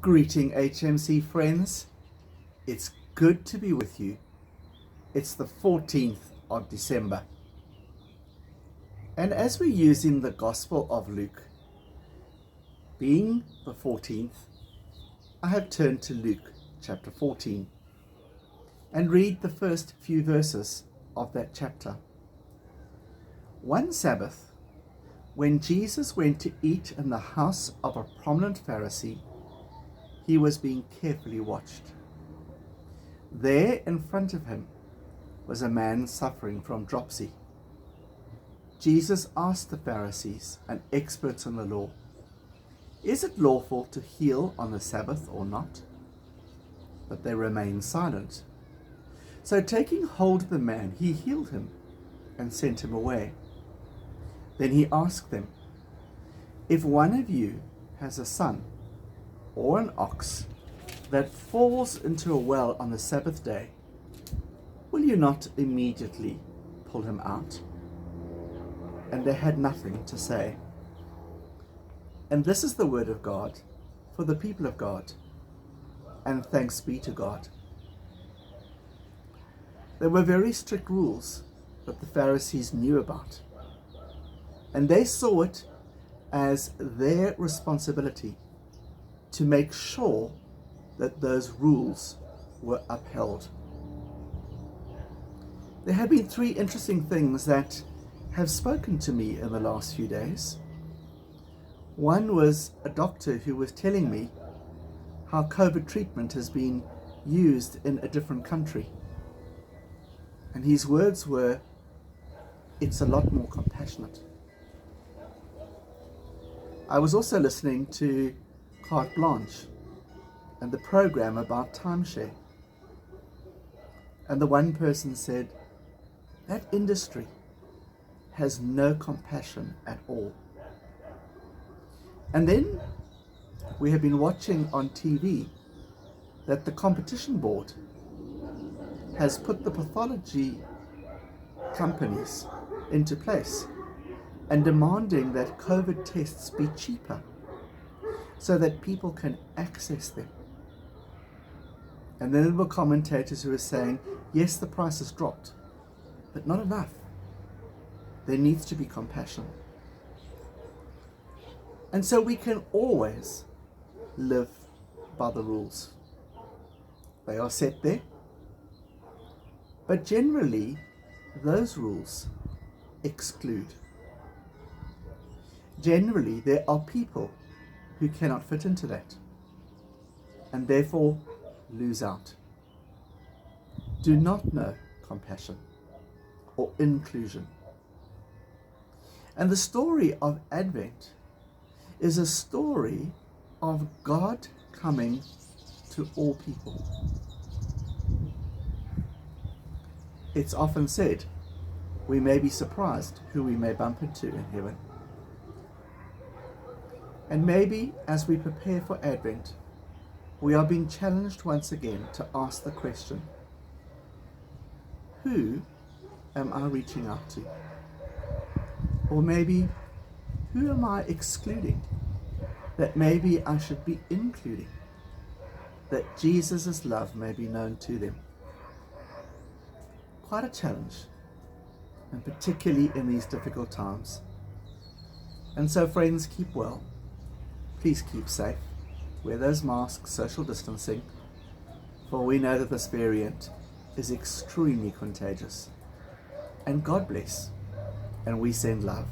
Greeting HMC friends, it's good to be with you. It's the 14th of December. And as we use in the Gospel of Luke, being the 14th, I have turned to Luke chapter 14 and read the first few verses of that chapter. One Sabbath, when Jesus went to eat in the house of a prominent Pharisee, he was being carefully watched. There in front of him was a man suffering from dropsy. Jesus asked the Pharisees and experts in the law, "Is it lawful to heal on the Sabbath or not?" But they remained silent. So taking hold of the man, he healed him and sent him away. Then he asked them, "If one of you has a son or an ox that falls into a well on the Sabbath day, will you not immediately pull him out?" And they had nothing to say. And this is the word of God for the people of God, and thanks be to God. There were very strict rules that the Pharisees knew about, and they saw it as their responsibility to make sure that those rules were upheld. There have been three interesting things that have spoken to me in the last few days. One was a doctor who was telling me how COVID treatment has been used in a different country. And his words were, "It's a lot more compassionate." I was also listening to Carte Blanche and the program about timeshare. And the one person said, "That industry has no compassion at all." And then we have been watching on TV that the competition board has put the pathology companies into place and demanding that COVID tests be cheaper so that people can access them. And then there were commentators who were saying, yes, the price has dropped, but not enough. There needs to be compassion. And so we can always live by the rules. They are set there. But generally, those rules exclude. Generally, there are people who cannot fit into that and therefore lose out, do not know compassion or inclusion. And the story of Advent is a story of God coming to all people. It's often said, we may be surprised who we may bump into in heaven. And maybe as we prepare for Advent, we are being challenged once again to ask the question, who am I reaching out to? Or maybe, who am I excluding that maybe I should be including, that Jesus' love may be known to them? Quite a challenge, and particularly in these difficult times. And so friends, keep well. Please keep safe. Wear those masks, social distancing, for we know that this variant is extremely contagious. And God bless, and we send love.